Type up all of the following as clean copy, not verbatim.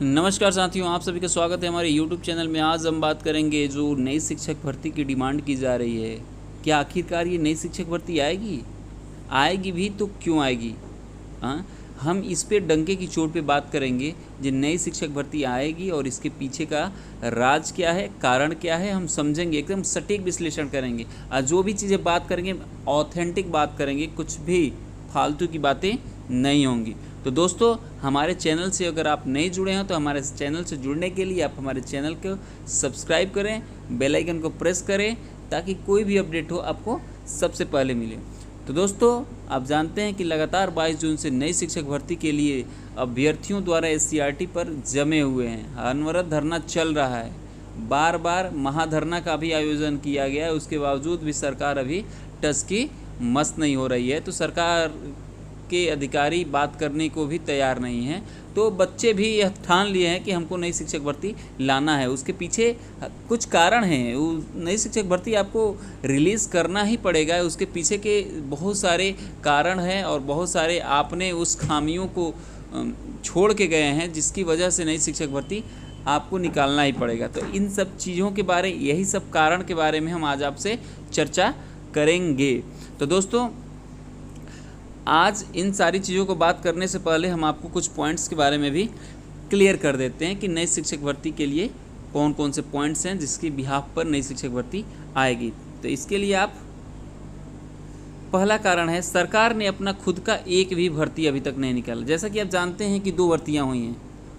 नमस्कार साथियों, आप सभी का स्वागत है हमारे YouTube चैनल में। आज हम बात करेंगे जो नई शिक्षक भर्ती की डिमांड की जा रही है। क्या आखिरकार ये नई शिक्षक भर्ती आएगी? आएगी भी तो क्यों आएगी? हाँ, हम इस पे डंके की चोट पे बात करेंगे। जो नई शिक्षक भर्ती आएगी और इसके पीछे का राज क्या है, कारण क्या है, हम समझेंगे, एकदम सटीक विश्लेषण करेंगे। जो भी चीज़ें बात करेंगे ऑथेंटिक बात करेंगे, कुछ भी फालतू की बातें नहीं होंगी। तो दोस्तों, हमारे चैनल से अगर आप नहीं जुड़े हैं तो हमारे चैनल से जुड़ने के लिए आप हमारे चैनल को सब्सक्राइब करें, बेल आइकन को प्रेस करें ताकि कोई भी अपडेट हो आपको सबसे पहले मिले। तो दोस्तों, आप जानते हैं कि लगातार 22 जून से नई शिक्षक भर्ती के लिए अभ्यर्थियों द्वारा SCRT पर जमे हुए हैं। अनवरत धरना चल रहा है, बार बार महाधरना का भी आयोजन किया गया है, उसके बावजूद भी सरकार अभी टस की मस नहीं हो रही है। तो सरकार के अधिकारी बात करने को भी तैयार नहीं हैं। तो बच्चे भी यह ठान लिए हैं कि हमको नई शिक्षक भर्ती लाना है। उसके पीछे कुछ कारण हैं। नई शिक्षक भर्ती आपको रिलीज़ करना ही पड़ेगा। उसके पीछे के बहुत सारे कारण हैं और बहुत सारे आपने उस खामियों को छोड़ के गए हैं जिसकी वजह से नई शिक्षक भर्ती आपको निकालना ही पड़ेगा। तो इन सब चीज़ों के बारे, यही सब कारण के बारे में हम आज आपसे चर्चा करेंगे। तो दोस्तों, आज इन सारी चीज़ों को बात करने से पहले हम आपको कुछ पॉइंट्स के बारे में भी क्लियर कर देते हैं कि नई शिक्षक भर्ती के लिए कौन कौन से पॉइंट्स हैं जिसकी बिहाफ पर नई शिक्षक भर्ती आएगी। तो इसके लिए आप, पहला कारण है, सरकार ने अपना खुद का एक भी भर्ती अभी तक नहीं निकाला। जैसा कि आप जानते हैं कि 2 भर्तियाँ हुई हैं,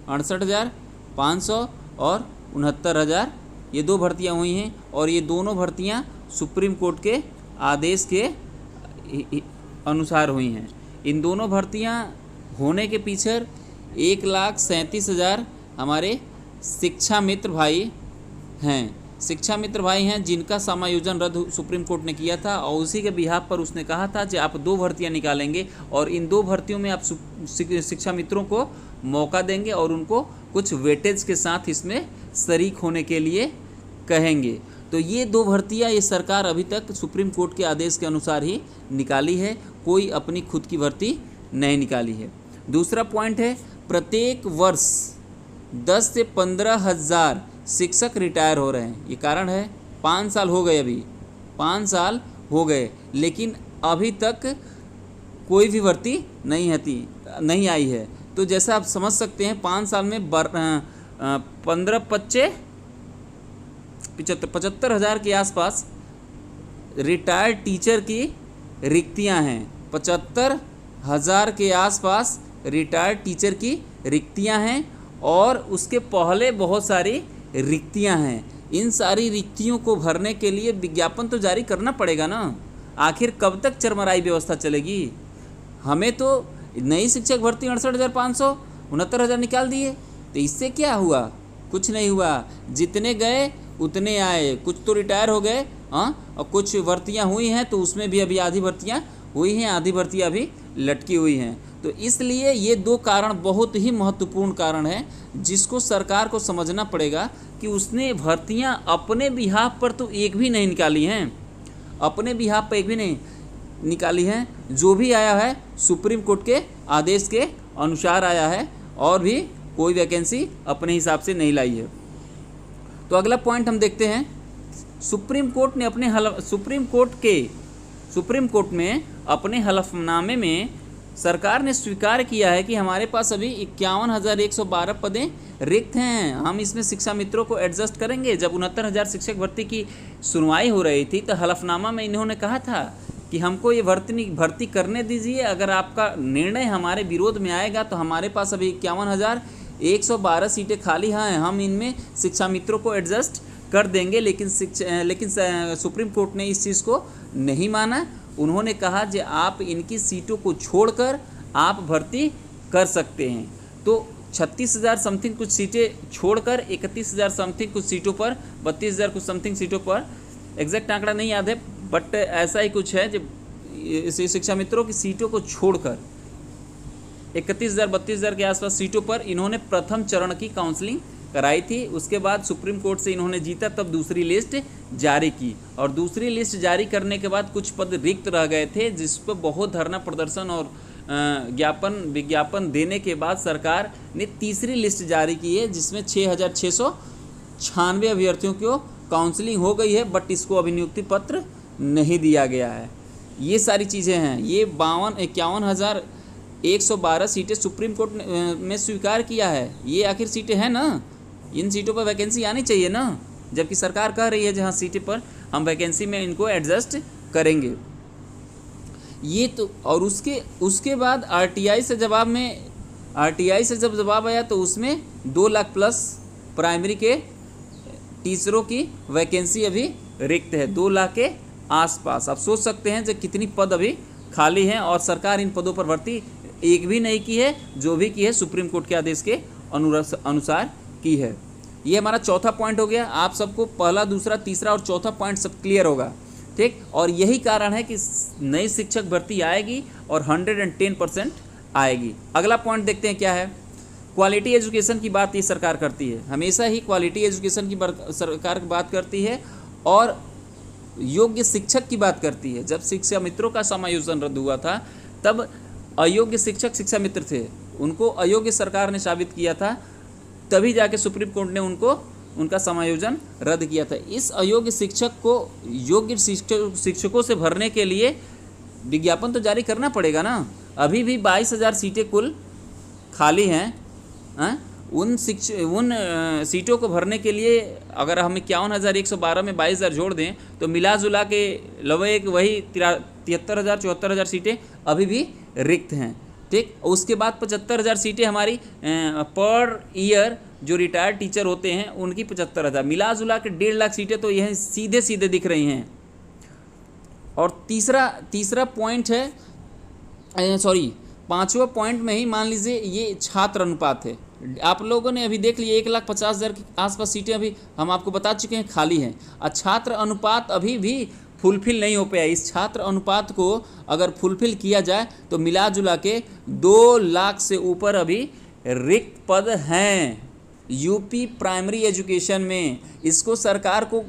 68,500 और 69,000। ये 2 भर्तियाँ हुई हैं और ये दोनों भर्तियाँ सुप्रीम कोर्ट के आदेश के अनुसार हुई हैं। इन दोनों भर्तियां होने के पीछे 1,37,000 हमारे शिक्षा मित्र भाई हैं जिनका समायोजन रद्द सुप्रीम कोर्ट ने किया था और उसी के बिहाफ पर उसने कहा था कि आप 2 भर्तियां निकालेंगे और इन 2 भर्तियों में आप शिक्षा मित्रों को मौका देंगे और उनको कुछ वेटेज के साथ इसमें शरीक होने के लिए कहेंगे। तो ये 2 भर्तियाँ ये सरकार अभी तक सुप्रीम कोर्ट के आदेश के अनुसार ही निकाली है, कोई अपनी खुद की भर्ती नहीं निकाली है। दूसरा पॉइंट है, प्रत्येक वर्ष 10 से 15,000 शिक्षक रिटायर हो रहे हैं। ये कारण है, 5 साल हो गए, अभी 5 साल हो गए लेकिन अभी तक कोई भी भर्ती नहीं आई है। तो जैसा आप समझ सकते हैं, 5 साल में 75,000 के आसपास रिटायर्ड टीचर की रिक्तियां हैं। 75,000 के आसपास रिटायर्ड टीचर की रिक्तियां हैं और उसके पहले बहुत सारी रिक्तियां हैं। इन सारी रिक्तियों को भरने के लिए विज्ञापन तो जारी करना पड़ेगा ना। आखिर कब तक चरमराई व्यवस्था चलेगी? हमें तो नई शिक्षक भर्ती 68,500, 69,000 निकाल दिए, तो इससे क्या हुआ? कुछ नहीं हुआ। जितने गए उतने आए, कुछ तो रिटायर हो गए, और कुछ भर्तियां हुई हैं तो उसमें भी अभी आधी भर्तियां हुई हैं, आधी भर्तियां अभी लटकी हुई हैं। तो इसलिए ये 2 कारण बहुत ही महत्वपूर्ण कारण हैं जिसको सरकार को समझना पड़ेगा कि उसने भर्तियां अपने बिहाफ पर तो एक भी नहीं निकाली हैं, अपने बिहाफ पर एक भी नहीं निकाली हैं। जो भी आया है सुप्रीम कोर्ट के आदेश के अनुसार आया है और भी कोई वैकेंसी अपने हिसाब से नहीं लाई है। तो अगला पॉइंट हम देखते हैं, सुप्रीम कोर्ट में अपने हलफनामे में सरकार ने स्वीकार किया है कि हमारे पास अभी 51,112 पदें रिक्त हैं, हम इसमें शिक्षा मित्रों को एडजस्ट करेंगे। जब 69,000 शिक्षक भर्ती की सुनवाई हो रही थी तो हलफनामा में इन्होंने कहा था कि हमको ये भर्ती करने दीजिए, अगर आपका निर्णय हमारे विरोध में आएगा तो हमारे पास अभी 51,112 सीटें खाली हैं, हम इनमें शिक्षा मित्रों को एडजस्ट कर देंगे। लेकिन सुप्रीम कोर्ट ने इस चीज़ को नहीं माना। उन्होंने कहा कि आप इनकी सीटों को छोड़कर आप भर्ती कर सकते हैं। तो 36,000 समथिंग कुछ सीटें छोड़कर 31,000 समथिंग कुछ सीटों पर, 32,000 कुछ समथिंग सीटों पर, एग्जैक्ट आंकड़ा नहीं याद है बट ऐसा ही कुछ है, जो शिक्षा मित्रों की सीटों को छोड़कर 31,000 32,000 के आसपास सीटों पर इन्होंने प्रथम चरण की काउंसलिंग कराई थी। उसके बाद सुप्रीम कोर्ट से इन्होंने जीता, तब दूसरी लिस्ट जारी की और दूसरी लिस्ट जारी करने के बाद कुछ पद रिक्त रह गए थे जिस पर बहुत धरना प्रदर्शन और विज्ञापन देने के बाद सरकार ने तीसरी लिस्ट जारी की है, जिसमें 6,696 अभ्यर्थियों को काउंसलिंग हो गई है, बट इसको अभी नियुक्ति पत्र नहीं दिया गया है। ये सारी चीज़ें हैं। ये 51,112 सीटें सुप्रीम कोर्ट में स्वीकार किया है। ये आखिर सीटें हैं ना, इन सीटों पर वैकेंसी आनी चाहिए ना, जबकि सरकार कह रही है जहाँ सीटें पर हम वैकेंसी में इनको एडजस्ट करेंगे। ये तो, और उसके बाद आरटीआई से जब जवाब आया तो उसमें 2 लाख प्लस प्राइमरी के टीचरों की वैकेंसी अभी रिक्त है, 2 लाख के आसपास। आप सोच सकते हैं जो कितनी पद अभी खाली हैं, और सरकार इन पदों पर भर्ती एक भी नहीं की है, जो भी की है सुप्रीम कोर्ट के आदेश के अनुसार की है। ये हमारा चौथा पॉइंट हो गया। आप सबको पहला, दूसरा, तीसरा और चौथा पॉइंट सब क्लियर होगा, ठीक। और यही कारण है कि नई शिक्षक भर्ती आएगी और 110% आएगी। अगला पॉइंट देखते हैं क्या है। क्वालिटी एजुकेशन की बात ये सरकार करती है, हमेशा ही क्वालिटी एजुकेशन की सरकार बात करती है, और योग्य शिक्षक की बात करती है। जब शिक्षा मित्रों का समायोजन रद्द हुआ था, तब अयोग्य शिक्षक शिक्षा मित्र थे, उनको अयोग्य सरकार ने साबित किया था, तभी जाके सुप्रीम कोर्ट ने उनका समायोजन रद्द किया था। इस अयोग्य शिक्षक को योग्य शिक्षकों से भरने के लिए विज्ञापन तो जारी करना पड़ेगा ना। अभी भी 22,000 सीटें कुल खाली हैं। उन सीटों को भरने के लिए अगर हम 51,112 में 22,000 जोड़ दें तो मिला जुला के लगभग वही 73,000-74,000 सीटें अभी भी रिक्त हैं, ठीक। उसके बाद 75,000 सीटें हमारी पर ईयर जो रिटायर्ड टीचर होते हैं उनकी 75,000, मिला जुला के 1.5 लाख सीटें तो यह सीधे सीधे दिख रही हैं। और तीसरा पॉइंट है, पांचवा पॉइंट में ही मान लीजिए ये छात्र अनुपात है। आप लोगों ने अभी देख लिया 1,50,000 के आसपास सीटें अभी हम आपको बता चुके हैं खाली हैं, और छात्र अनुपात अभी भी फुलफिल नहीं हो पाया। इस छात्र अनुपात को अगर फुलफिल किया जाए तो मिला जुला के 2 लाख से ऊपर अभी रिक्त पद हैं यूपी प्राइमरी एजुकेशन में। इसको सरकार को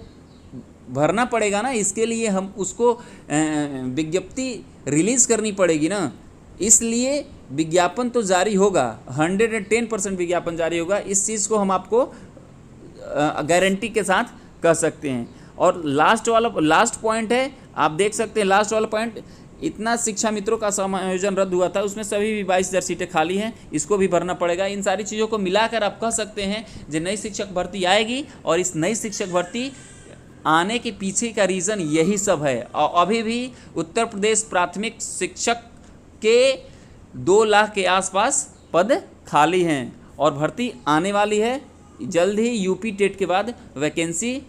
भरना पड़ेगा ना, इसके लिए हम उसको विज्ञप्ति रिलीज़ करनी पड़ेगी ना, इसलिए विज्ञापन तो जारी होगा, 110% विज्ञापन जारी होगा। इस चीज़ को हम आपको गारंटी के साथ कह सकते हैं। और लास्ट पॉइंट है, आप देख सकते हैं लास्ट वाला पॉइंट, इतना शिक्षा मित्रों का समायोजन रद्द हुआ था, उसमें सभी भी 22,000 सीटें खाली हैं, इसको भी भरना पड़ेगा। इन सारी चीज़ों को मिलाकर आप कह सकते हैं जो नई शिक्षक भर्ती आएगी, और इस नई शिक्षक भर्ती आने के पीछे का रीज़न यही सब है। और अभी भी उत्तर प्रदेश प्राथमिक शिक्षक के 2 लाख के आसपास पद खाली हैं, और भर्ती आने वाली है। जल्द ही यूपी टेट के बाद वैकेंसी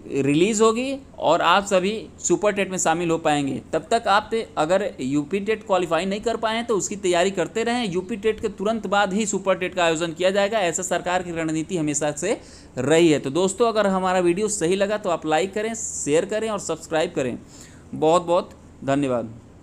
रिलीज़ होगी और आप सभी सुपर टेट में शामिल हो पाएंगे। तब तक आप अगर यूपी टेट क्वालिफाई नहीं कर पाए हैं तो उसकी तैयारी करते रहें। यूपी टेट के तुरंत बाद ही सुपर टेट का आयोजन किया जाएगा, ऐसा सरकार की रणनीति हमेशा से रही है। तो दोस्तों, अगर हमारा वीडियो सही लगा तो आप लाइक करें, शेयर करें और सब्सक्राइब करें। बहुत बहुत धन्यवाद।